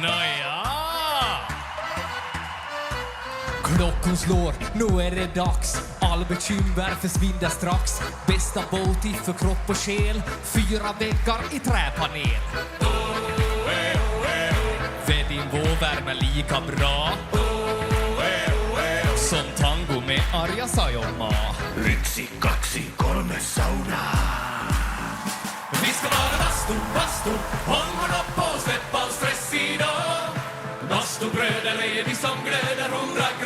Nåja! Klockan slår, nu är det dags. All bekymmer försvinner strax. Bästa båt för kropp och själ. 4 väggar i träpanel. För din vårvärme lika bra som tango med Arja Saijonmaa. 1, 2, 3 saunaa. Vi ska vara bastu, håll upp och släpp all stress idag. Bastubröder är vi som glöder 100 grader.